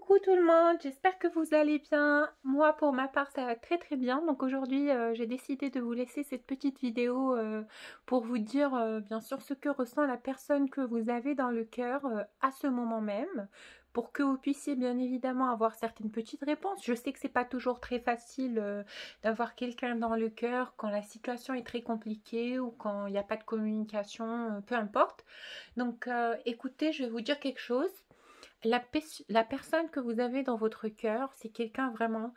Coucou tout le monde, j'espère que vous allez bien. Moi pour ma part ça va très très bien. Donc aujourd'hui j'ai décidé de vous laisser cette petite vidéo pour vous dire bien sûr ce que ressent la personne que vous avez dans le cœur à ce moment même. Pour que vous puissiez bien évidemment avoir certaines petites réponses. Je sais que c'est pas toujours très facile d'avoir quelqu'un dans le cœur quand la situation est très compliquée ou quand il n'y a pas de communication, peu importe. Donc écoutez, je vais vous dire quelque chose. La personne que vous avez dans votre cœur, c'est quelqu'un vraiment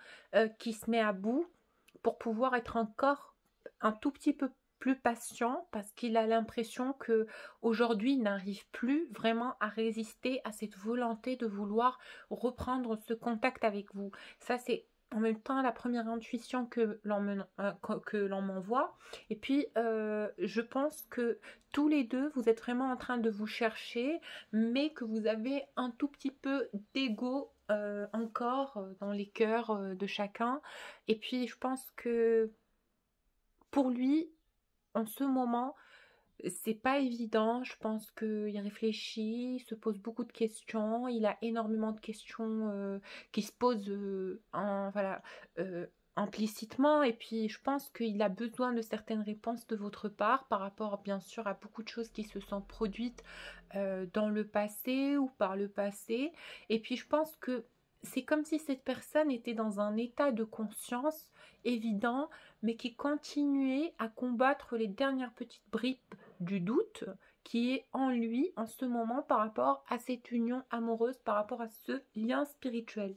qui se met à bout pour pouvoir être encore un tout petit peu plus patient parce qu'il a l'impression que aujourd'hui il n'arrive plus vraiment à résister à cette volonté de vouloir reprendre ce contact avec vous. Ça c'est en même temps la première intuition que l'on m'envoie. Et puis je pense que tous les deux vous êtes vraiment en train de vous chercher, mais que vous avez un tout petit peu d'ego encore dans les cœurs de chacun. Et puis je pense que pour lui, en ce moment, c'est pas évident. Je pense qu'il réfléchit, il se pose beaucoup de questions. Il a énormément de questions qui se posent voilà, euh, implicitement. Et puis, je pense qu'il a besoin de certaines réponses de votre part par rapport, bien sûr, à beaucoup de choses qui se sont produites dans le passé ou par le passé. Et puis, je pense que c'est comme si cette personne était dans un état de conscience évident, mais qui continuait à combattre les dernières petites bribes du doute qui est en lui en ce moment par rapport à cette union amoureuse, par rapport à ce lien spirituel.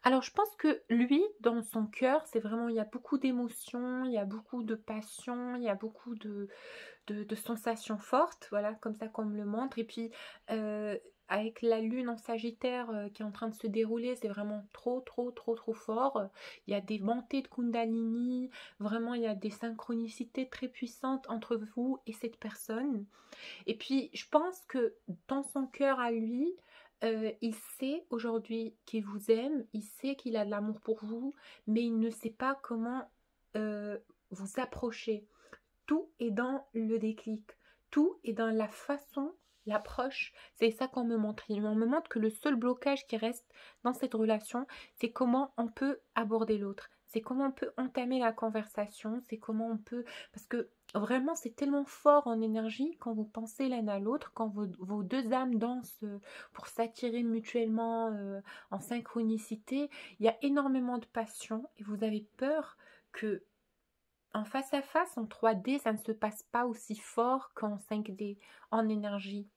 Alors je pense que lui, dans son cœur, c'est vraiment, il y a beaucoup d'émotions, il y a beaucoup de passion, il y a beaucoup de sensations fortes, voilà, comme ça qu'on me le montre. Et puis avec la lune en Sagittaire qui est en train de se dérouler, c'est vraiment trop fort. Il y a des montées de Kundalini, vraiment il y a des synchronicités très puissantes entre vous et cette personne. Et puis je pense que dans son cœur à lui, il sait aujourd'hui qu'il vous aime, il sait qu'il a de l'amour pour vous, mais il ne sait pas comment vous approcher. Tout est dans le déclic. Tout est dans la façon, l'approche. C'est ça qu'on me montre. On me montre que le seul blocage qui reste dans cette relation, c'est comment on peut aborder l'autre. C'est comment on peut entamer la conversation. C'est comment on peut... Parce que vraiment, c'est tellement fort en énergie quand vous pensez l'un à l'autre, quand vos deux âmes dansent pour s'attirer mutuellement en synchronicité. Il y a énormément de passion et vous avez peur que en face à face, en 3D, ça ne se passe pas aussi fort qu'en 5D, en énergie.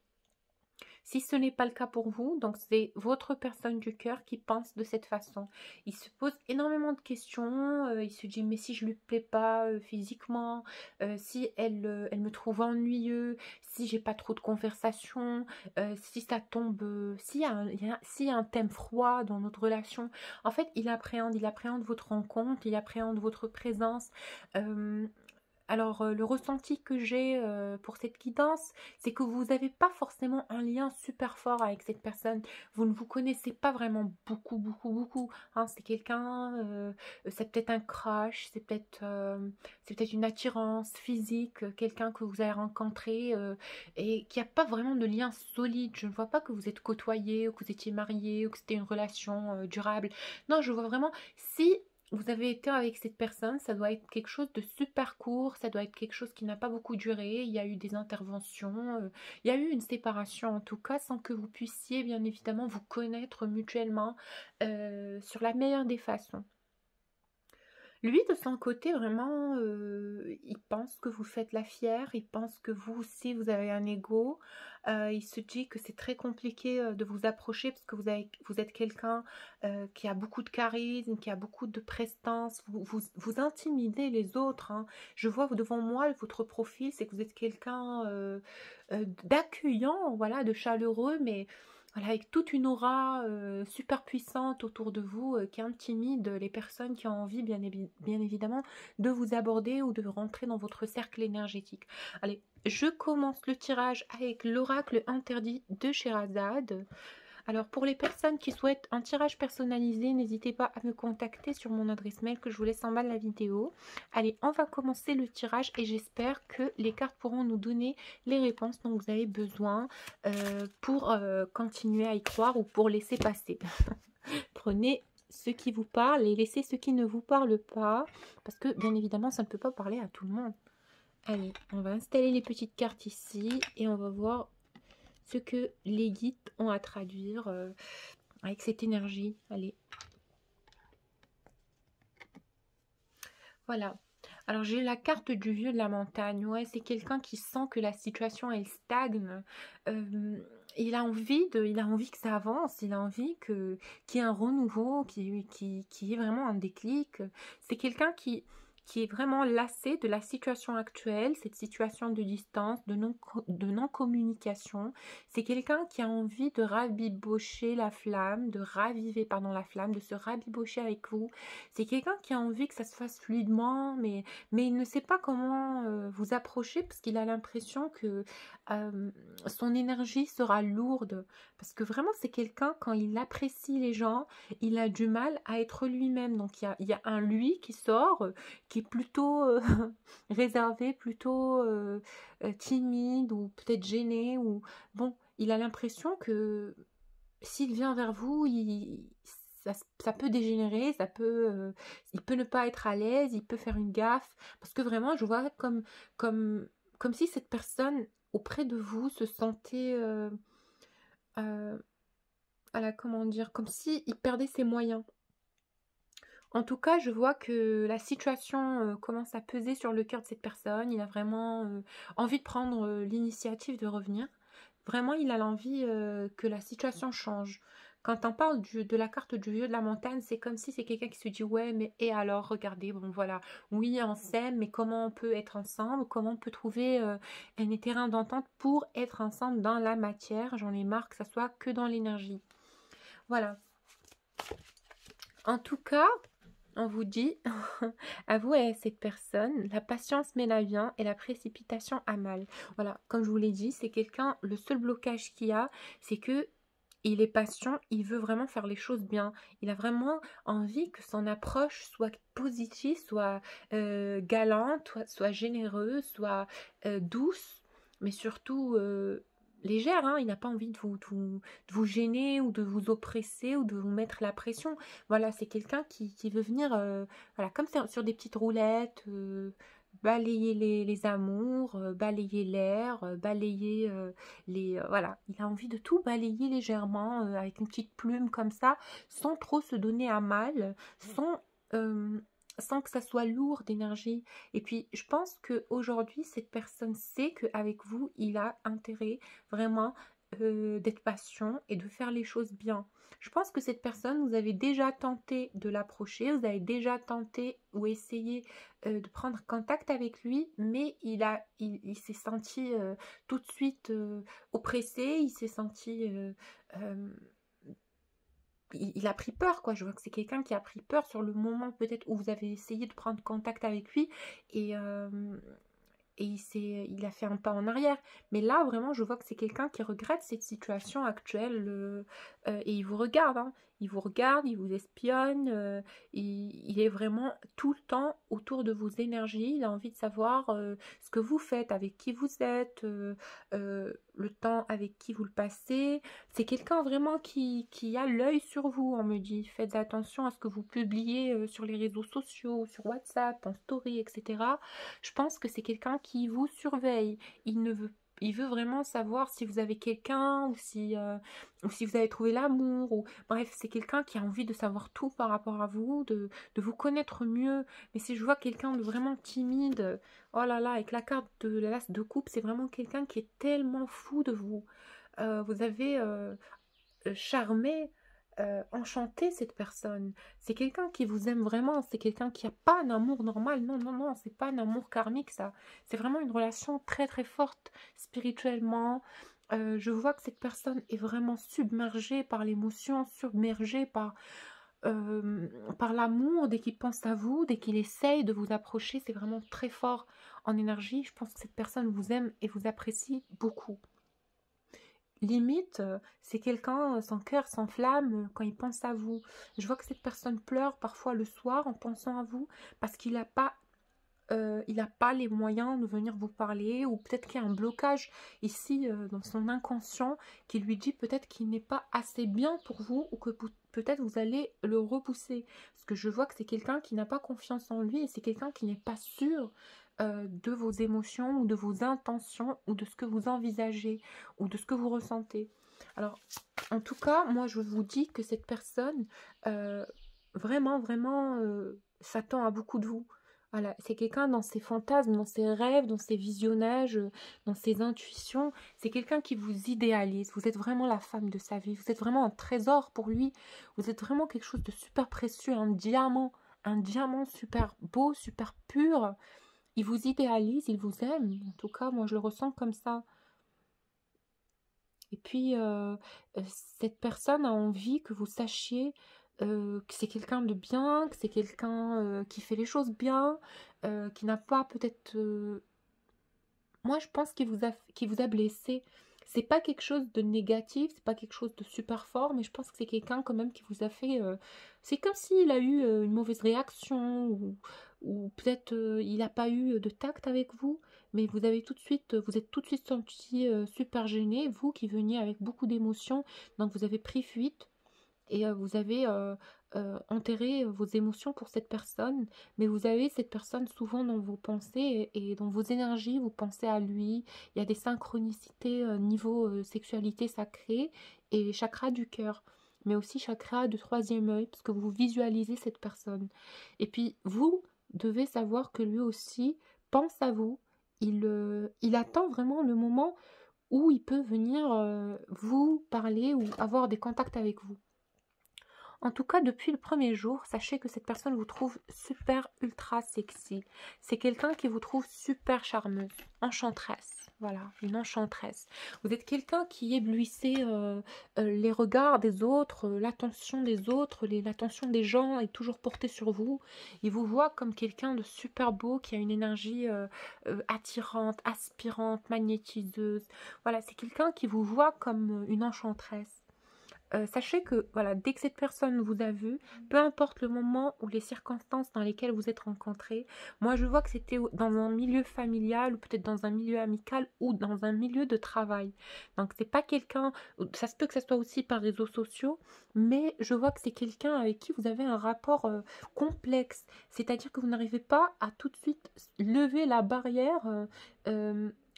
Si ce n'est pas le cas pour vous, donc c'est votre personne du cœur qui pense de cette façon. Il se pose énormément de questions, il se dit mais si je lui plais pas physiquement, si elle me trouve ennuyeux, si j'ai pas trop de conversation, si ça tombe, s'il y a un thème froid dans notre relation. En fait, il appréhende votre rencontre, il appréhende votre présence. Alors, le ressenti que j'ai pour cette guidance, c'est que vous n'avez pas forcément un lien super fort avec cette personne. Vous ne vous connaissez pas vraiment beaucoup. Hein. C'est quelqu'un, c'est peut-être un crush, c'est peut-être une attirance physique, quelqu'un que vous avez rencontré et qui n'a pas vraiment de lien solide. Je ne vois pas que vous êtes côtoyés ou que vous étiez mariés ou que c'était une relation durable. Non, je vois vraiment si vous avez été avec cette personne, ça doit être quelque chose de super court, ça doit être quelque chose qui n'a pas beaucoup duré, il y a eu des interventions, il y a eu une séparation en tout cas, sans que vous puissiez bien évidemment vous connaître mutuellement sur la meilleure des façons. Lui, de son côté, vraiment, il pense que vous faites la fière, il pense que vous aussi, vous avez un ego. Il se dit que c'est très compliqué de vous approcher parce que vous êtes quelqu'un qui a beaucoup de charisme, qui a beaucoup de prestance. Vous intimidez les autres. Hein. Je vois devant moi votre profil, c'est que vous êtes quelqu'un d'accueillant, voilà, de chaleureux, mais voilà, avec toute une aura super puissante autour de vous qui intimide les personnes qui ont envie, bien évidemment, de vous aborder ou de rentrer dans votre cercle énergétique. Allez, je commence le tirage avec l'oracle interdit de Sherazade. Alors pour les personnes qui souhaitent un tirage personnalisé, n'hésitez pas à me contacter sur mon adresse mail que je vous laisse en bas de la vidéo. Allez, on va commencer le tirage et j'espère que les cartes pourront nous donner les réponses dont vous avez besoin pour continuer à y croire ou pour laisser passer. Prenez ce qui vous parle et laissez ce qui ne vous parle pas, parce que bien évidemment ça ne peut pas parler à tout le monde. Allez, on va installer les petites cartes ici et on va voir ce que les guides ont à traduire avec cette énergie. Allez. Voilà. Alors j'ai la carte du vieux de la montagne. Ouais, c'est quelqu'un qui sent que la situation elle stagne. Il a envie que ça avance. Il a envie qu'il y ait un renouveau, qu'il y ait vraiment un déclic. C'est quelqu'un qui est vraiment lassé de la situation actuelle, cette situation de distance, de non-communication. C'est quelqu'un qui a envie de rabibocher la flamme, de raviver, pardon, la flamme, de se rabibocher avec vous. C'est quelqu'un qui a envie que ça se fasse fluidement, mais il ne sait pas comment vous approcher parce qu'il a l'impression que son énergie sera lourde. Parce que vraiment, c'est quelqu'un, quand il apprécie les gens, il a du mal à être lui-même. Donc, il y a un lui qui sort, qui est plutôt réservé, plutôt timide ou peut-être gêné. Ou bon, il a l'impression que s'il vient vers vous, ça peut dégénérer, il peut ne pas être à l'aise, il peut faire une gaffe. Parce que vraiment, je vois comme si cette personne auprès de vous se sentait, comment dire, comme si il perdait ses moyens. En tout cas, je vois que la situation commence à peser sur le cœur de cette personne. Il a vraiment envie de prendre l'initiative de revenir. Vraiment, il a l'envie que la situation change. Quand on parle de la carte du vieux de la montagne, c'est comme si c'est quelqu'un qui se dit « Ouais, mais et alors, regardez, bon voilà, oui, on s'aime, mais comment on peut être ensemble? Comment on peut trouver un terrain d'entente pour être ensemble dans la matière? J'en ai marre que ça soit que dans l'énergie. » Voilà. En tout cas, on vous dit, à vous et à cette personne, la patience mène à bien et la précipitation à mal. Voilà, comme je vous l'ai dit, c'est quelqu'un, le seul blocage qu'il y a, c'est que il est patient, il veut vraiment faire les choses bien. Il a vraiment envie que son approche soit positive, soit galante, soit généreuse, soit douce, mais surtout légère. Hein. Il n'a pas envie de vous gêner ou de vous oppresser ou de vous mettre la pression. Voilà, c'est quelqu'un qui veut venir, voilà, comme sur des petites roulettes, balayer les amours, balayer l'air, balayer voilà, il a envie de tout balayer légèrement avec une petite plume comme ça, sans trop se donner à mal, sans que ça soit lourd d'énergie. Et puis, je pense qu'aujourd'hui, cette personne sait qu'avec vous, il a intérêt vraiment d'être patient et de faire les choses bien. Je pense que cette personne, vous avez déjà tenté de l'approcher, vous avez déjà tenté ou essayé de prendre contact avec lui, mais il s'est senti tout de suite oppressé, il s'est senti... il a pris peur, quoi. Je vois que c'est quelqu'un qui a pris peur sur le moment peut-être où vous avez essayé de prendre contact avec lui et il a fait un pas en arrière. Mais là, vraiment, je vois que c'est quelqu'un qui regrette cette situation actuelle et il vous regarde, hein. Il vous regarde, il vous espionne, il est vraiment tout le temps autour de vos énergies. Il a envie de savoir ce que vous faites, avec qui vous êtes, le temps avec qui vous le passez. C'est quelqu'un vraiment qui a l'œil sur vous, on me dit. Faites attention à ce que vous publiez sur les réseaux sociaux, sur WhatsApp, en story, etc. Je pense que c'est quelqu'un qui vous surveille. Il veut vraiment savoir si vous avez quelqu'un ou si vous avez trouvé l'amour. Bref, c'est quelqu'un qui a envie de savoir tout par rapport à vous, de vous connaître mieux. Mais si je vois quelqu'un de vraiment timide, oh là là, avec la carte de l'as de coupe, c'est vraiment quelqu'un qui est tellement fou de vous. Vous avez charmé, enchanté cette personne. C'est quelqu'un qui vous aime vraiment. C'est quelqu'un qui n'a pas un amour normal. Non, non, non, c'est pas un amour karmique, ça. C'est vraiment une relation très, très forte spirituellement. Je vois que cette personne est vraiment submergée par l'émotion, submergée par l'amour. Dès qu'il pense à vous, dès qu'il essaye de vous approcher, c'est vraiment très fort en énergie. Je pense que cette personne vous aime et vous apprécie beaucoup. limite, c'est quelqu'un, son cœur s'enflamme quand il pense à vous. Je vois que cette personne pleure parfois le soir en pensant à vous parce il n'a pas les moyens de venir vous parler, ou peut-être qu'il y a un blocage ici dans son inconscient qui lui dit peut-être qu'il n'est pas assez bien pour vous, ou que peut-être vous allez le repousser. Parce que je vois que c'est quelqu'un qui n'a pas confiance en lui, et c'est quelqu'un qui n'est pas sûr de vos émotions, ou de vos intentions, ou de ce que vous envisagez, ou de ce que vous ressentez. Alors, en tout cas, moi je vous dis que cette personne, vraiment, vraiment, s'attend à beaucoup de vous. Voilà, c'est quelqu'un dans ses fantasmes, dans ses rêves, dans ses visionnages, dans ses intuitions. C'est quelqu'un qui vous idéalise. Vous êtes vraiment la femme de sa vie. Vous êtes vraiment un trésor pour lui. Vous êtes vraiment quelque chose de super précieux, un diamant super beau, super pur. Il vous idéalise, il vous aime. En tout cas, moi, je le ressens comme ça. Et puis, cette personne a envie que vous sachiez que c'est quelqu'un de bien, que c'est quelqu'un qui fait les choses bien, qui n'a pas peut-être... Moi, je pense qu'il vous a blessé. C'est pas quelque chose de négatif, c'est pas quelque chose de super fort, mais je pense que c'est quelqu'un quand même qui vous a fait... c'est comme s'il a eu une mauvaise réaction, ou peut-être il n'a pas eu de tact avec vous, mais vous êtes tout de suite senti super gêné, vous qui veniez avec beaucoup d'émotions, donc vous avez pris fuite. Et vous avez enterré vos émotions pour cette personne, mais vous avez cette personne souvent dans vos pensées et dans vos énergies, vous pensez à lui. Il y a des synchronicités niveau sexualité sacrée et chakra du cœur, mais aussi chakra du troisième œil, parce que vous visualisez cette personne. Et puis, vous devez savoir que lui aussi pense à vous. Il attend vraiment le moment où il peut venir vous parler ou avoir des contacts avec vous. En tout cas, depuis le premier jour, sachez que cette personne vous trouve super ultra sexy. C'est quelqu'un qui vous trouve super charmeuse, enchanteresse. Voilà, une enchanteresse. Vous êtes quelqu'un qui éblouissait les regards des autres, l'attention des autres, l'attention des gens est toujours portée sur vous. Il vous voit comme quelqu'un de super beau, qui a une énergie attirante, aspirante, magnétiseuse. Voilà, c'est quelqu'un qui vous voit comme une enchanteresse. Sachez que voilà, dès que cette personne vous a vu, peu importe le moment ou les circonstances dans lesquelles vous êtes rencontrés, moi je vois que c'était dans un milieu familial, ou peut-être dans un milieu amical, ou dans un milieu de travail. Donc c'est pas quelqu'un, ça se peut que ça soit aussi par réseaux sociaux, mais je vois que c'est quelqu'un avec qui vous avez un rapport complexe. C'est-à-dire que vous n'arrivez pas à tout de suite lever la barrière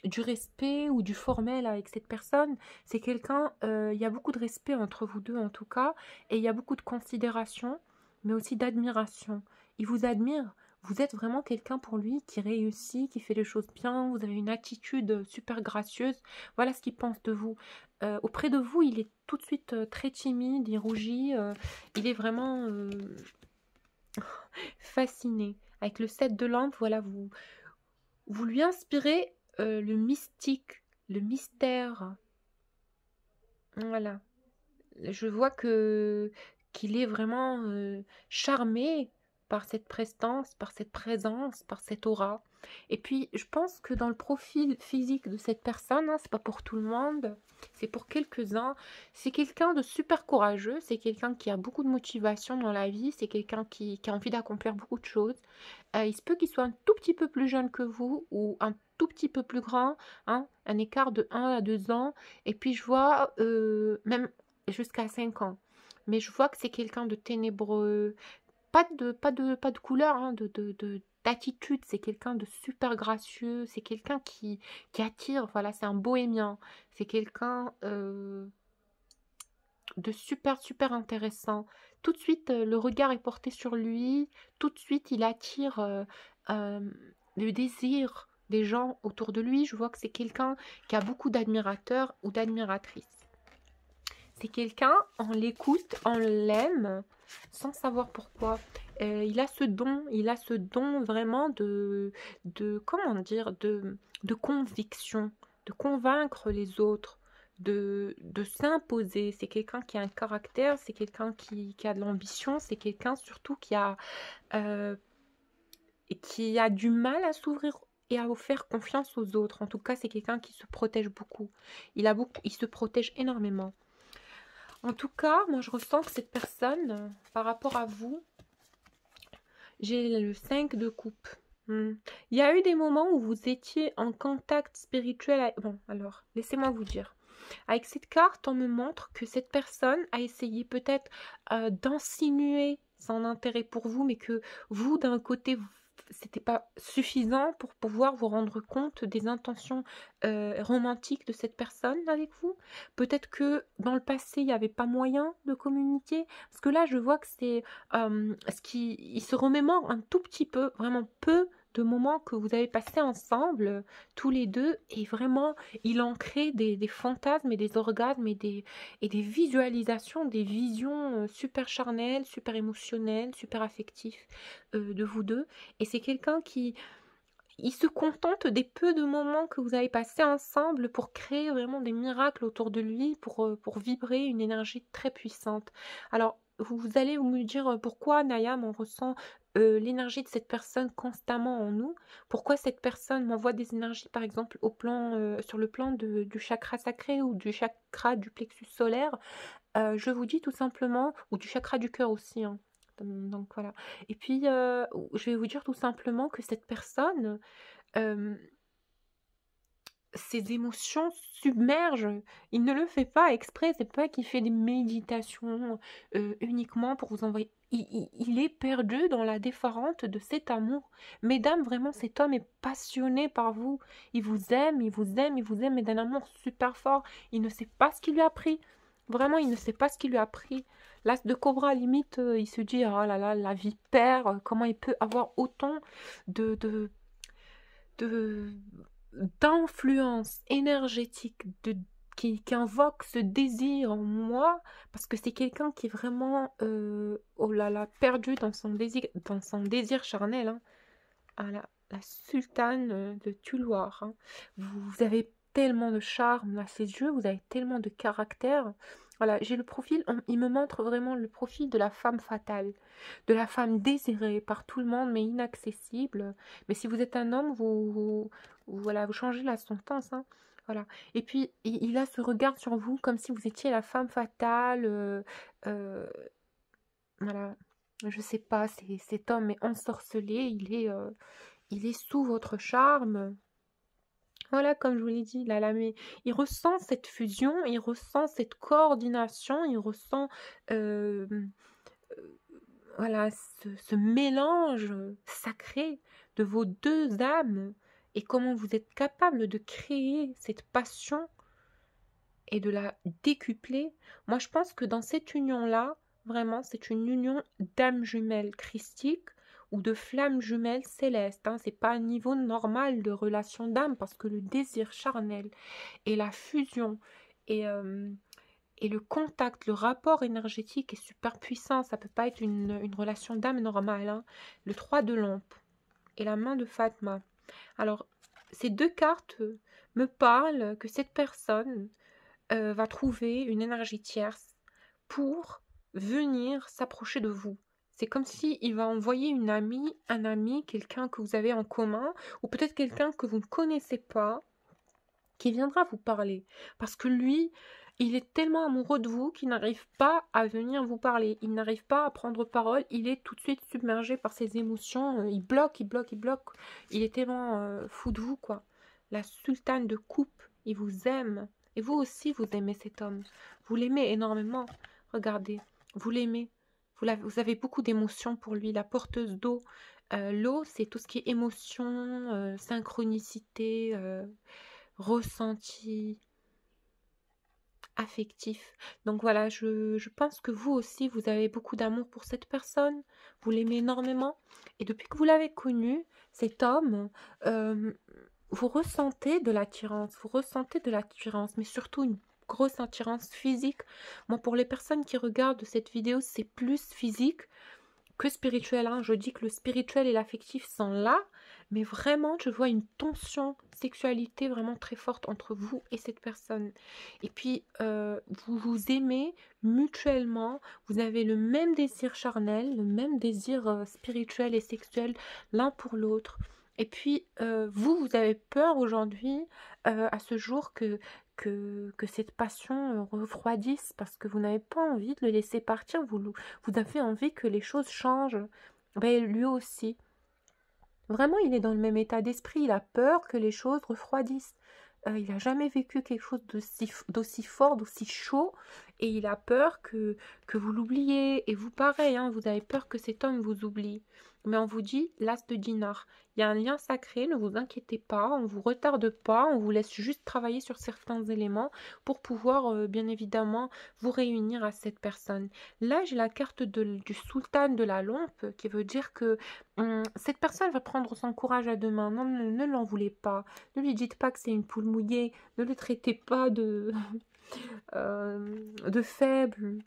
du respect ou du formel avec cette personne. C'est quelqu'un, il y a beaucoup de respect entre vous deux en tout cas, et il y a beaucoup de considération, mais aussi d'admiration. Il vous admire, vous êtes vraiment quelqu'un pour lui qui réussit, qui fait les choses bien, vous avez une attitude super gracieuse, voilà ce qu'il pense de vous. Auprès de vous, il est tout de suite très timide, il rougit, il est vraiment fasciné. Avec le 7 de lampe, voilà, vous lui inspirez le mystique, le mystère. Voilà. Je vois qu'il est vraiment charmé par cette prestance, par cette présence, par cette aura. Et puis, je pense que dans le profil physique de cette personne, hein, c'est pas pour tout le monde, c'est pour quelques-uns. C'est quelqu'un de super courageux, c'est quelqu'un qui a beaucoup de motivation dans la vie, c'est quelqu'un qui a envie d'accomplir beaucoup de choses. Il se peut qu'il soit un tout petit peu plus jeune que vous, ou un tout petit peu plus grand, hein, un écart de 1 à 2 ans. Et puis, je vois même jusqu'à 5 ans. Mais je vois que c'est quelqu'un de ténébreux, pas de couleur, hein, d'attitude. C'est quelqu'un de super gracieux, c'est quelqu'un qui attire, voilà, c'est un bohémien. C'est quelqu'un de super, super intéressant. Tout de suite, le regard est porté sur lui. Tout de suite, il attire euh, le désir des gens autour de lui. Je vois que c'est quelqu'un qui a beaucoup d'admirateurs ou d'admiratrices. C'est quelqu'un, on l'écoute, on l'aime, sans savoir pourquoi. Il a ce don vraiment comment dire, de conviction, de convaincre les autres, de s'imposer. C'est quelqu'un qui a un caractère, c'est quelqu'un qui a de l'ambition, c'est quelqu'un surtout qui a du mal à s'ouvrir et à faire confiance aux autres. En tout cas, c'est quelqu'un qui se protège beaucoup. Il se protège énormément. En tout cas, moi je ressens que cette personne, par rapport à vous, j'ai le 5 de coupe. Il y a eu des moments où vous étiez en contact spirituel. Bon, alors, laissez-moi vous dire. Avec cette carte, on me montre que cette personne a essayé peut-être d'insinuer son intérêt pour vous, mais que vous, d'un côté, c'était pas suffisant pour pouvoir vous rendre compte des intentions romantiques de cette personne avec vous. Peut-être que dans le passé, il n'y avait pas moyen de communiquer. Parce que là, je vois que c'est il se remémore un tout petit peu, vraiment peu de moments que vous avez passés ensemble, tous les deux, et vraiment, il en crée des fantasmes et des orgasmes et des visualisations, des visions super charnelles, super émotionnelles, super affectives de vous deux. Et c'est quelqu'un qui il se contente des peu de moments que vous avez passés ensemble pour créer vraiment des miracles autour de lui, pour vibrer une énergie très puissante. Alors, vous allez me dire pourquoi, Nayam, on ressent l'énergie de cette personne constamment en nous. Pourquoi cette personne m'envoie des énergies, par exemple, sur le plan du chakra sacré ou du chakra du plexus solaire. Je vous dis tout simplement, ou du chakra du cœur aussi, hein. Donc voilà. Et puis, je vais vous dire tout simplement que cette personne, ses émotions submergent. Il ne le fait pas exprès, c'est pas qu'il fait des méditations uniquement pour vous envoyer. Il est perdu dans la déferlante de cet amour. Mesdames, vraiment, cet homme est passionné par vous. Il vous aime, il vous aime, il vous aime, mais d'un amour super fort. Il ne sait pas ce qu'il lui a pris. Vraiment, il ne sait pas ce qu'il lui a pris. L'as de Cobra, limite, il se dit, oh là là, la vipère, comment il peut avoir autant de de d'influence énergétique qui invoque ce désir en moi, parce que c'est quelqu'un qui est vraiment oh là là, perdu dans son désir charnel, hein. Ah, la sultane de Tuloir, hein. Vous avez tellement de charme à ses yeux, vous avez tellement de caractère. Voilà, j'ai le profil, il me montre vraiment le profil de la femme fatale, de la femme désirée par tout le monde, mais inaccessible. Mais si vous êtes un homme, voilà, vous changez la sentence, hein. Voilà. Et puis, il a ce regard sur vous comme si vous étiez la femme fatale. Euh, voilà. Je sais pas, cet homme est ensorcelé, il est sous votre charme. Voilà, comme je vous l'ai dit, là, mais il ressent cette fusion, il ressent cette coordination, il ressent euh, voilà, ce mélange sacré de vos deux âmes et comment vous êtes capable de créer cette passion et de la décupler. Moi, je pense que dans cette union-là, vraiment, c'est une union d'âmes jumelles christiques ou de flammes jumelles célestes, hein. C'est pas un niveau normal de relation d'âme parce que le désir charnel et la fusion et le contact, le rapport énergétique est super puissant. Ça peut pas être une relation d'âme normale, hein. Le 3 de lampe et la main de Fatma. Alors, ces deux cartes me parlent que cette personne va trouver une énergie tierce pour venir s'approcher de vous. C'est comme si il va envoyer une amie, un ami, quelqu'un que vous avez en commun, ou peut-être quelqu'un que vous ne connaissez pas, qui viendra vous parler. Parce que lui, il est tellement amoureux de vous qu'il n'arrive pas à venir vous parler. Il n'arrive pas à prendre parole. Il est tout de suite submergé par ses émotions. Il bloque, il bloque, il bloque. Il est tellement fou de vous, quoi. La sultane de coupe, il vous aime. Et vous aussi, vous aimez cet homme. Vous l'aimez énormément. Regardez, vous l'aimez. Vous avez beaucoup d'émotions pour lui. La porteuse d'eau. L'eau, c'est tout ce qui est émotion, synchronicité, ressenti, affectif. Donc voilà, je pense que vous aussi, vous avez beaucoup d'amour pour cette personne. Vous l'aimez énormément. Et depuis que vous l'avez connu, cet homme, vous ressentez de l'attirance. Vous ressentez de l'attirance, mais surtout une grosse attirance physique. Moi, pour les personnes qui regardent cette vidéo, c'est plus physique que spirituel, hein. Je dis que le spirituel et l'affectif sont là, mais vraiment, je vois une tension, sexualité vraiment très forte entre vous et cette personne. Et puis, vous vous aimez mutuellement, vous avez le même désir charnel, le même désir spirituel et sexuel l'un pour l'autre. Et puis, vous avez peur aujourd'hui, à ce jour, que cette passion refroidisse parce que vous n'avez pas envie de le laisser partir. Vous avez envie que les choses changent. Ben, lui aussi. Vraiment, il est dans le même état d'esprit. Il a peur que les choses refroidissent. Il n'a jamais vécu quelque chose d'aussi fort, d'aussi chaud. Et il a peur que vous l'oubliez. Et vous, pareil, hein, vous avez peur que cet homme vous oublie. Mais on vous dit l'as de dinar. Il y a un lien sacré, ne vous inquiétez pas, on ne vous retarde pas, on vous laisse juste travailler sur certains éléments pour pouvoir, bien évidemment, vous réunir à cette personne. Là, j'ai la carte du sultan de la lampe qui veut dire que cette personne va prendre son courage à deux mains. Non, ne l'en voulez pas. Ne lui dites pas que c'est une poule mouillée. Ne le traitez pas de faible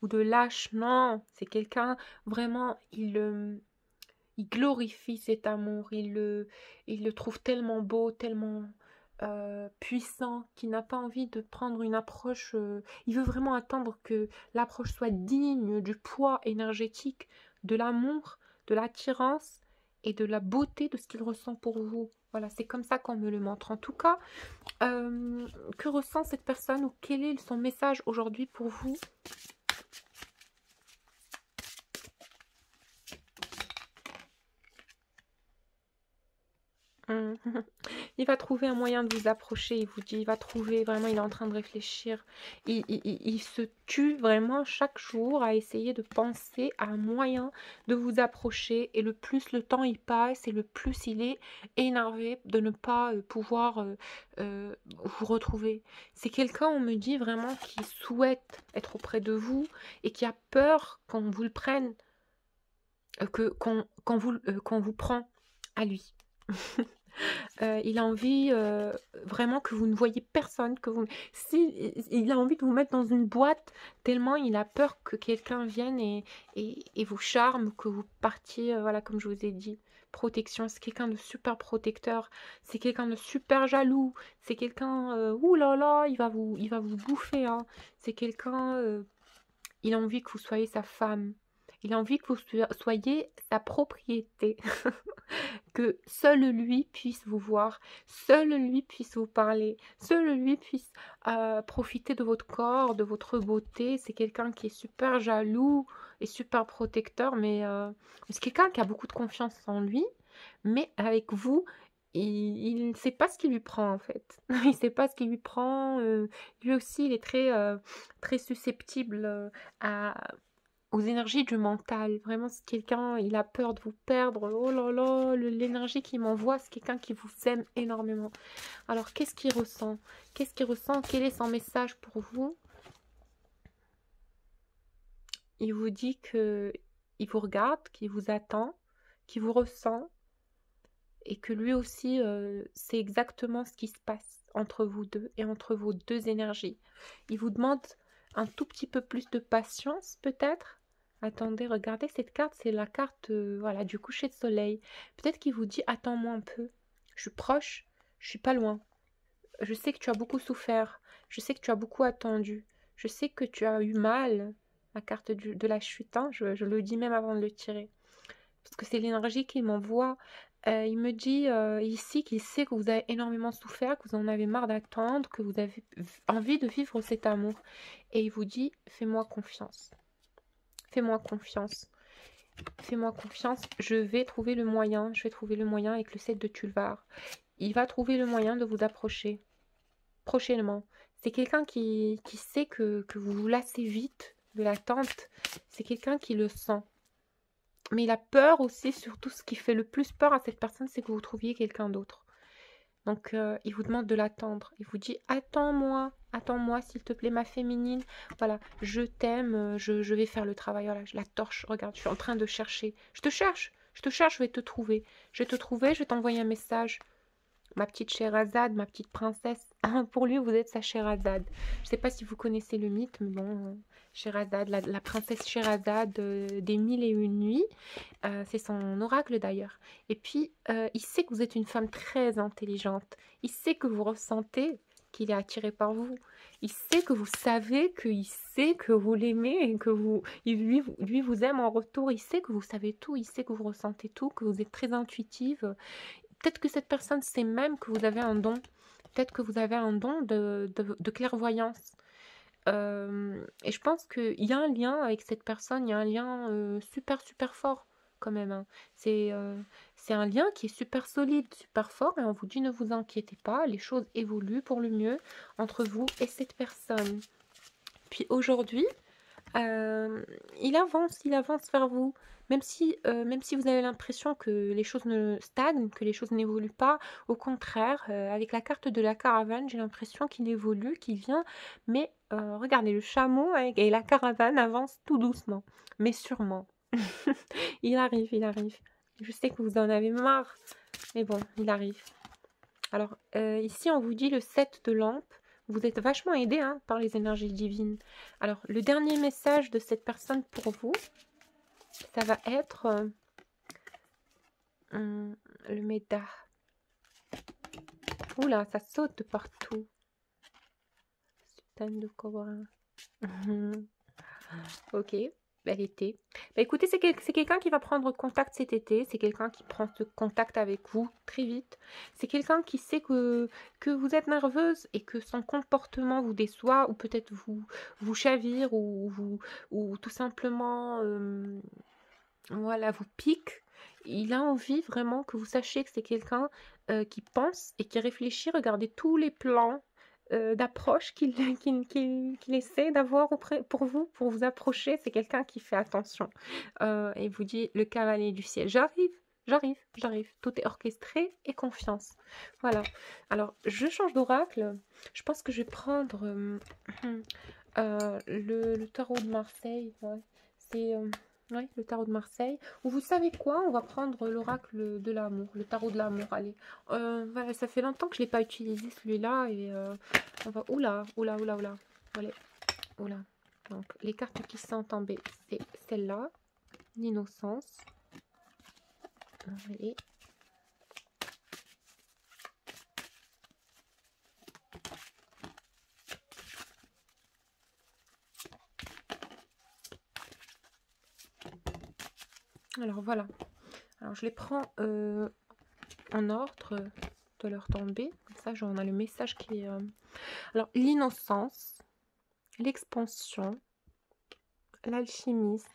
ou de lâche. Non, c'est quelqu'un, vraiment, il glorifie cet amour. Il le trouve tellement beau, tellement puissant, qu'il n'a pas envie de prendre une approche. Il veut vraiment attendre que l'approche soit digne du poids énergétique, de l'amour, de l'attirance et de la beauté de ce qu'il ressent pour vous. Voilà, c'est comme ça qu'on me le montre. En tout cas, que ressent cette personne ou quel est son message aujourd'hui pour vous? Il va trouver un moyen de vous approcher, il vous dit, il va trouver, vraiment, il est en train de réfléchir. Il se tue vraiment chaque jour à essayer de penser à un moyen de vous approcher. Et le plus le temps il passe, et le plus il est énervé de ne pas pouvoir vous retrouver. C'est quelqu'un, on me dit vraiment, qui souhaite être auprès de vous et qui a peur qu'on vous le prenne, qu'on vous prend à lui. Il a envie vraiment que vous ne voyez personne, il a envie de vous mettre dans une boîte, tellement il a peur que quelqu'un vienne et vous charme, que vous partiez, voilà, comme je vous ai dit. Protection, c'est quelqu'un de super protecteur, c'est quelqu'un de super jaloux, c'est quelqu'un, ouh là là, il va vous bouffer, hein. C'est quelqu'un, il a envie que vous soyez sa femme, il a envie que vous soyez sa propriété. Que seul lui puisse vous voir, seul lui puisse vous parler, seul lui puisse profiter de votre corps, de votre beauté. C'est quelqu'un qui est super jaloux et super protecteur, mais c'est quelqu'un qui a beaucoup de confiance en lui, mais avec vous, il ne sait pas ce qui lui prend en fait. Il ne sait pas ce qui lui prend. Lui aussi, il est très susceptible à aux énergies du mental. Vraiment, c'est quelqu'un, il a peur de vous perdre. Oh là là, l'énergie qu'il m'envoie, c'est quelqu'un qui vous aime énormément. Alors, qu'est-ce qu'il ressent? Qu'est-ce qu'il ressent? Quel est son message pour vous? Il vous dit que il vous regarde, qu'il vous attend, qu'il vous ressent et que lui aussi, c'est exactement ce qui se passe entre vous deux et entre vos deux énergies. Il vous demande un tout petit peu plus de patience, peut-être. Attendez, regardez cette carte, c'est la carte voilà, du coucher de soleil. Peut-être qu'il vous dit, attends-moi un peu. Je suis proche, je suis pas loin. Je sais que tu as beaucoup souffert. Je sais que tu as beaucoup attendu. Je sais que tu as eu mal. La carte de la chute, hein, je le dis même avant de le tirer. Parce que c'est l'énergie qu'il m'envoie. Il me dit ici qu'il sait que vous avez énormément souffert, que vous en avez marre d'attendre, que vous avez envie de vivre cet amour. Et il vous dit, fais-moi confiance. Fais-moi confiance. Fais-moi confiance. Je vais trouver le moyen. Je vais trouver le moyen avec le 7 de Tulvar. Il va trouver le moyen de vous approcher. Prochainement. C'est quelqu'un qui sait que vous vous lassez vite de l'attente. C'est quelqu'un qui le sent. Mais il a peur aussi, surtout ce qui fait le plus peur à cette personne, c'est que vous trouviez quelqu'un d'autre. Donc, il vous demande de l'attendre. Il vous dit, attends-moi, s'il te plaît, ma féminine. Voilà, je t'aime, je vais faire le travail. Voilà, la torche, regarde, je suis en train de chercher. Je te cherche, je vais te trouver. Je vais te trouver, je vais t'envoyer un message. Ma petite Sherazade, ma petite princesse. Pour lui, vous êtes sa Sherazade. Je ne sais pas si vous connaissez le mythe, mais bon, Sherazade, la princesse Sherazade des 1001 nuits. C'est son oracle d'ailleurs. Et puis, il sait que vous êtes une femme très intelligente. Il sait que vous ressentez qu'il est attiré par vous. Il sait que vous savez qu'il sait que vous l'aimez et que lui vous aime en retour. Il sait que vous savez tout. Il sait que vous ressentez tout, que vous êtes très intuitive. peut-être que cette personne sait même que vous avez un don. Peut-être que vous avez un don de clairvoyance. Et je pense qu'il y a un lien avec cette personne, il y a un lien super super fort quand même, hein. C'est un lien qui est super solide, super fort, et on vous dit ne vous inquiétez pas, les choses évoluent pour le mieux entre vous et cette personne. Puis aujourd'hui, il avance vers vous. Même si vous avez l'impression que les choses ne stagnent, que les choses n'évoluent pas, au contraire, avec la carte de la caravane, j'ai l'impression qu'il évolue, qu'il vient. Mais regardez, le chameau et la caravane avancent tout doucement, mais sûrement. Il arrive, il arrive. Je sais que vous en avez marre, mais bon, il arrive. Alors, ici, on vous dit le 7 de lampe. Vous êtes vachement aidé hein, par les énergies divines. Alors, le dernier message de cette personne pour vous, ça va être le Méda. Oula, ça saute de partout. Sultane de Cobra. Ok, bel été. Bah, écoutez, c'est quelqu'un qui va prendre contact cet été. C'est quelqu'un qui prend ce contact avec vous très vite. C'est quelqu'un qui sait que vous êtes nerveuse et que son comportement vous déçoit ou peut-être vous chavire ou tout simplement voilà, vous pique. Il a envie vraiment que vous sachiez que c'est quelqu'un qui pense et qui réfléchit. Regardez tous les plans d'approche qu'il essaie d'avoir pour vous approcher. C'est quelqu'un qui fait attention. Et vous dit le cavalier du ciel. J'arrive, j'arrive, j'arrive. Tout est orchestré et confiance. Voilà. Alors, je change d'oracle. Je pense que je vais prendre le tarot de Marseille. Ouais. C'est... oui, le tarot de Marseille. Ou vous savez quoi? On va prendre l'oracle de l'amour, le tarot de l'amour. Allez, voilà, ça fait longtemps que je ne l'ai pas utilisé celui-là. Et on va... Oula, oula, oula, oula. Allez, oula. Donc, les cartes qui sont tombées, c'est celle-là. L'innocence. Allez. Alors voilà, alors je les prends en ordre de leur tomber, comme ça on a le message qui est... Alors l'innocence, l'expansion, l'alchimiste,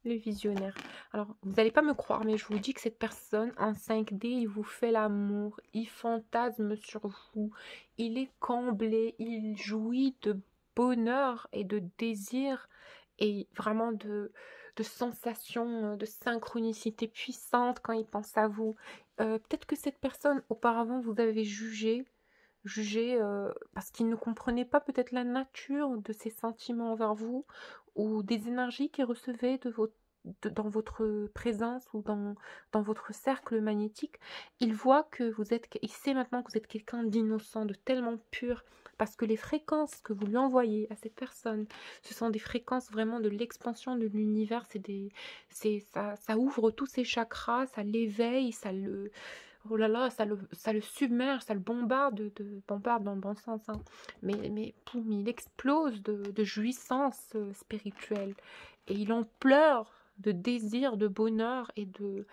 le visionnaire. Alors vous n'allez pas me croire, mais je vous dis que cette personne en 5D, il vous fait l'amour, il fantasme sur vous, il est comblé, il jouit de bonheur et de désir et vraiment de sensations, de synchronicité puissante quand il pense à vous. Peut-être que cette personne, auparavant, vous avez jugé parce qu'il ne comprenait pas peut-être la nature de ses sentiments envers vous ou des énergies qu'il recevait dans votre présence ou dans votre cercle magnétique. Il voit que il sait maintenant que vous êtes quelqu'un d'innocent, de tellement pur, parce que les fréquences que vous lui envoyez à cette personne, ce sont des fréquences vraiment de l'expansion de l'univers. Ça ouvre tous ses chakras, ça l'éveille, ça le... Oh là là, ça le submerge, ça le bombarde, bombarde dans le bon sens, hein. Mais poum, il explose de jouissance spirituelle. Et il en pleure de désir, de bonheur et de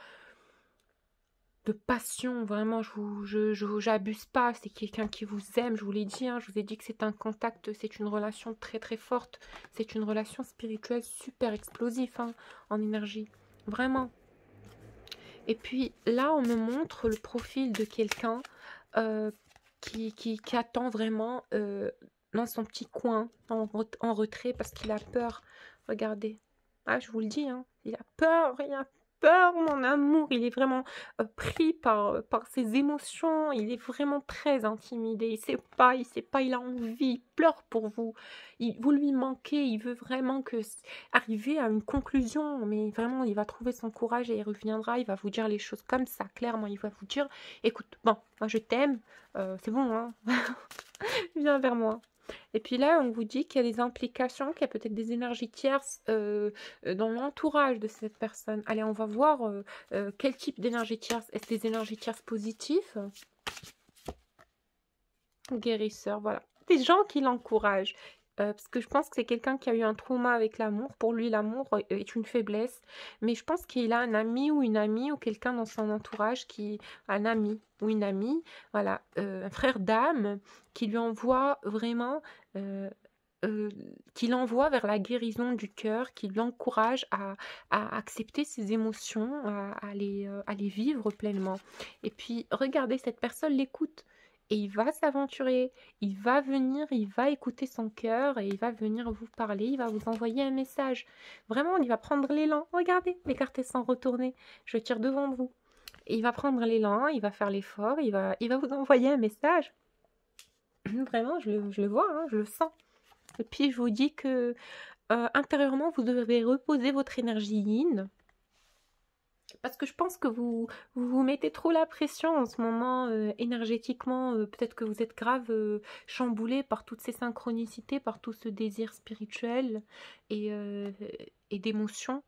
passion. Vraiment, j'abuse pas. C'est quelqu'un qui vous aime, je vous l'ai dit, hein, je vous ai dit que c'est un contact, c'est une relation très très forte. C'est une relation spirituelle super explosive hein, en énergie. Vraiment. Et puis là, on me montre le profil de quelqu'un qui attend vraiment dans son petit coin, en retrait, parce qu'il a peur. Regardez. Ah, je vous le dis, hein, il a peur, mon amour. Il est vraiment pris par ses émotions. Il est vraiment très intimidé. Il sait pas, il a envie, il pleure pour vous. Vous lui manquez, il veut vraiment arriver à une conclusion. Mais vraiment, il va trouver son courage et il reviendra. Il va vous dire les choses comme ça, clairement. Il va vous dire, écoute, bon, moi je t'aime, c'est bon, hein. Viens vers moi. Et puis là, on vous dit qu'il y a des implications, qu'il y a peut-être des énergies tierces dans l'entourage de cette personne. Allez, on va voir quel type d'énergie tierce. Est-ce des énergies tierces positives? Guérisseur, voilà. Des gens qui l'encouragent, Parce que je pense que c'est quelqu'un qui a eu un trauma avec l'amour. Pour lui, l'amour est une faiblesse. Mais je pense qu'il a un ami ou une amie ou quelqu'un dans son entourage qui... Un ami ou une amie, voilà, un frère d'âme qui lui envoie vraiment... qui l'envoie vers la guérison du cœur, qui l'encourage à accepter ses émotions, à les vivre pleinement. Et puis, regardez, cette personne l'écoute. Et il va s'aventurer, il va venir, il va écouter son cœur et il va venir vous parler, il va vous envoyer un message. Vraiment, il va prendre l'élan. Regardez, les cartes elles sont retournées. Je tire devant vous. Et il va prendre l'élan, il va faire l'effort, il va vous envoyer un message. Vraiment, je le vois, hein, je le sens. Et puis, je vous dis que intérieurement, vous devez reposer votre énergie yin. Parce que je pense que vous mettez trop la pression en ce moment, énergétiquement. Peut-être que vous êtes grave chamboulé par toutes ces synchronicités, par tout ce désir spirituel et, et d'émotion.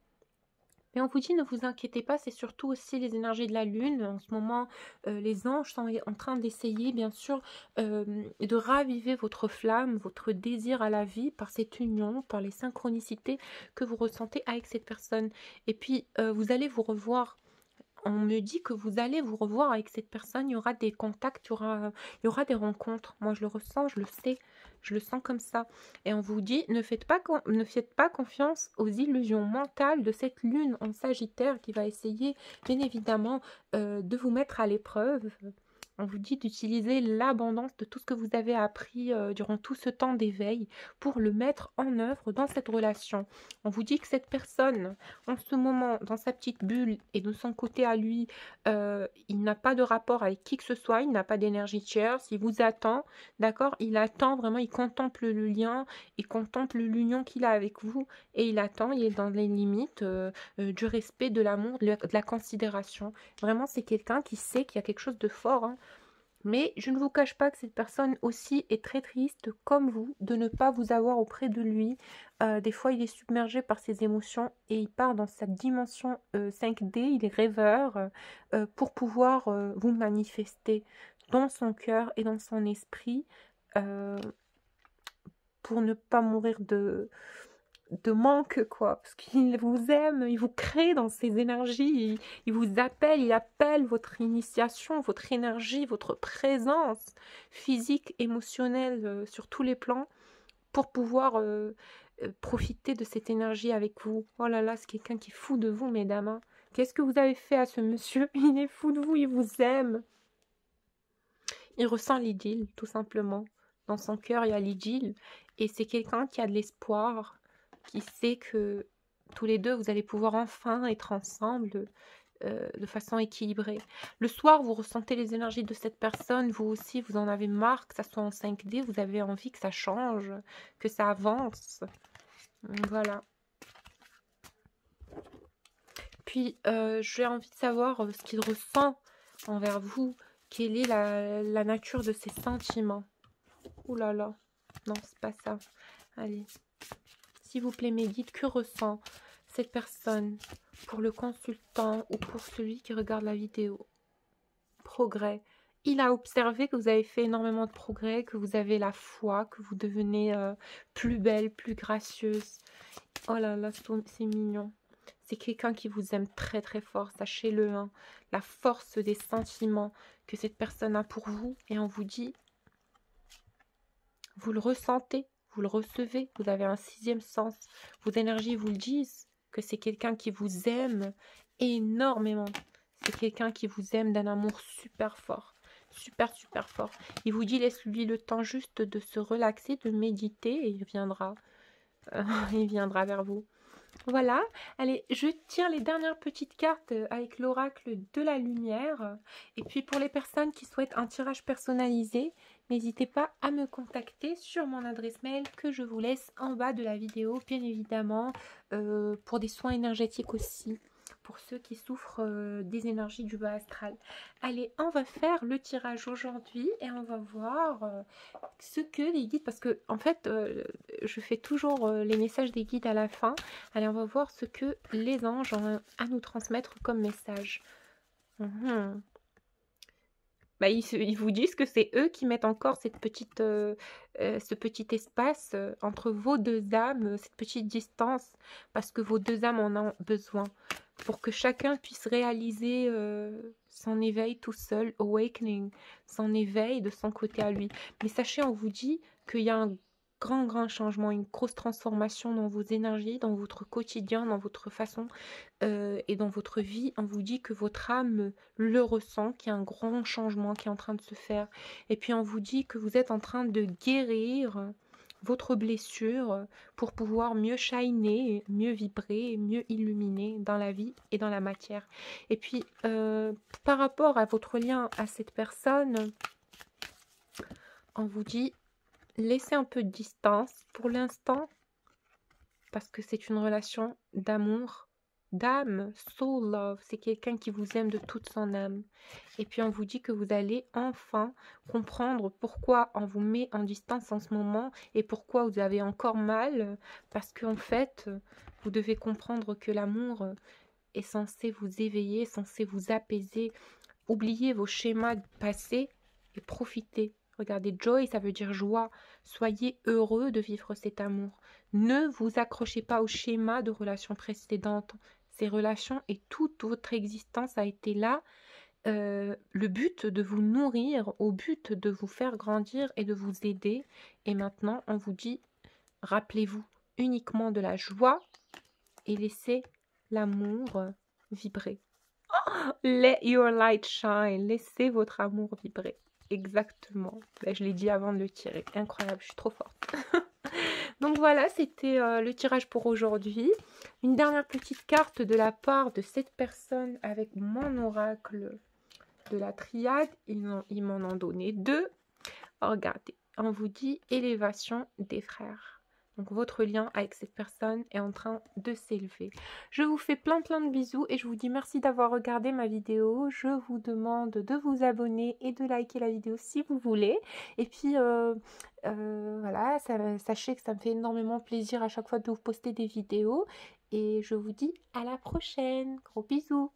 Mais on vous dit, ne vous inquiétez pas, c'est surtout aussi les énergies de la Lune. En ce moment, les anges sont en train d'essayer, bien sûr, de raviver votre flamme, votre désir à la vie par cette union, par les synchronicités que vous ressentez avec cette personne. Et puis, vous allez vous revoir. On me dit que vous allez vous revoir avec cette personne, il y aura des contacts, il y aura des rencontres. Moi, je le ressens, je le sais, je le sens comme ça. Et on vous dit, ne faites pas confiance aux illusions mentales de cette lune en Sagittaire qui va essayer, bien évidemment, de vous mettre à l'épreuve. On vous dit d'utiliser l'abondance de tout ce que vous avez appris durant tout ce temps d'éveil pour le mettre en œuvre dans cette relation. On vous dit que cette personne, en ce moment, dans sa petite bulle et de son côté à lui, il n'a pas de rapport avec qui que ce soit, il n'a pas d'énergie tierce, il vous attend, d'accord? Il attend vraiment, il contemple le lien, il contemple l'union qu'il a avec vous et il attend, il est dans les limites du respect, de l'amour, de la considération. Vraiment, c'est quelqu'un qui sait qu'il y a quelque chose de fort, hein. Mais je ne vous cache pas que cette personne aussi est très triste, comme vous, de ne pas vous avoir auprès de lui. Des fois, il est submergé par ses émotions et il part dans sa dimension 5D, il est rêveur, pour pouvoir vous manifester dans son cœur et dans son esprit, euh, pour ne pas mourir de manque, quoi, parce qu'il vous aime, il vous crée dans ses énergies, il vous appelle, il appelle votre initiation, votre énergie, votre présence physique, émotionnelle, sur tous les plans, pour pouvoir profiter de cette énergie avec vous. Oh là là, c'est quelqu'un qui est fou de vous, mesdames, hein. Qu'est-ce que vous avez fait à ce monsieur? Il est fou de vous, il vous aime. Il ressent l'idylle, tout simplement. Dans son cœur, il y a l'idylle, et c'est quelqu'un qui a de l'espoir, qui sait que tous les deux, vous allez pouvoir enfin être ensemble de façon équilibrée. Le soir, vous ressentez les énergies de cette personne, vous aussi, vous en avez marre que ça soit en 5D, vous avez envie que ça change, que ça avance. Voilà. Puis, j'ai envie de savoir ce qu'il ressent envers vous, quelle est la nature de ses sentiments. Ouh là là, non, c'est pas ça. Allez. S'il vous plaît, mes guides, que ressent cette personne pour le consultant ou pour celui qui regarde la vidéo? Progrès. Il a observé que vous avez fait énormément de progrès, que vous avez la foi, que vous devenez plus belle, plus gracieuse. Oh là là, c'est mignon. C'est quelqu'un qui vous aime très très fort, sachez-le, hein. La force des sentiments que cette personne a pour vous. Et on vous dit, vous le ressentez. Vous le recevez, vous avez un sixième sens. Vos énergies vous le disent, que c'est quelqu'un qui vous aime énormément. C'est quelqu'un qui vous aime d'un amour super fort. Super, super fort. Il vous dit, laisse-lui le temps juste de se relaxer, de méditer, et il viendra. Il viendra vers vous. Voilà, allez, je tire les dernières petites cartes avec l'oracle de la lumière. Et puis pour les personnes qui souhaitent un tirage personnalisé, n'hésitez pas à me contacter sur mon adresse mail que je vous laisse en bas de la vidéo, bien évidemment, pour des soins énergétiques aussi, pour ceux qui souffrent des énergies du bas astral. Allez, on va faire le tirage aujourd'hui et on va voir ce que les guides, parce que en fait, je fais toujours les messages des guides à la fin. Allez, on va voir ce que les anges ont à nous transmettre comme message. bah, ils vous disent que c'est eux qui mettent encore cette petite, ce petit espace entre vos deux âmes, cette petite distance, parce que vos deux âmes en ont besoin, pour que chacun puisse réaliser son éveil tout seul, awakening, son éveil de son côté à lui. Mais sachez, on vous dit qu'il y a un grand changement, une grosse transformation dans vos énergies, dans votre quotidien, dans votre façon et dans votre vie. On vous dit que votre âme le ressent, qu'il y a un grand changement qui est en train de se faire. Et puis on vous dit que vous êtes en train de guérir votre blessure pour pouvoir mieux shiner, mieux vibrer, mieux illuminer dans la vie et dans la matière. Et puis par rapport à votre lien à cette personne, on vous dit laissez un peu de distance pour l'instant, parce que c'est une relation d'amour, d'âme, soul love. C'est quelqu'un qui vous aime de toute son âme. Et puis on vous dit que vous allez enfin comprendre pourquoi on vous met en distance en ce moment et pourquoi vous avez encore mal. Parce qu'en fait, vous devez comprendre que l'amour est censé vous éveiller, censé vous apaiser. Oubliez vos schémas passés et profitez. Regardez, joy, ça veut dire joie. Soyez heureux de vivre cet amour. Ne vous accrochez pas au schéma de relations précédentes. Ces relations et toute votre existence a été là. Le but de vous nourrir, au but de vous faire grandir et de vous aider. Et maintenant, on vous dit, rappelez-vous uniquement de la joie et laissez l'amour vibrer. Let your light shine. Laissez votre amour vibrer. Exactement. Ben, je l'ai dit avant de le tirer. Incroyable, je suis trop forte. Donc voilà, c'était le tirage pour aujourd'hui. Une dernière petite carte de la part de cette personne avec mon oracle de la triade. Ils m'en ont donné 2. Regardez, on vous dit élévation des frères. Donc votre lien avec cette personne est en train de s'élever. Je vous fais plein de bisous et je vous dis merci d'avoir regardé ma vidéo. Je vous demande de vous abonner et de liker la vidéo si vous voulez. Et puis voilà, sachez que ça me fait énormément plaisir à chaque fois de vous poster des vidéos. Et je vous dis à la prochaine. Gros bisous.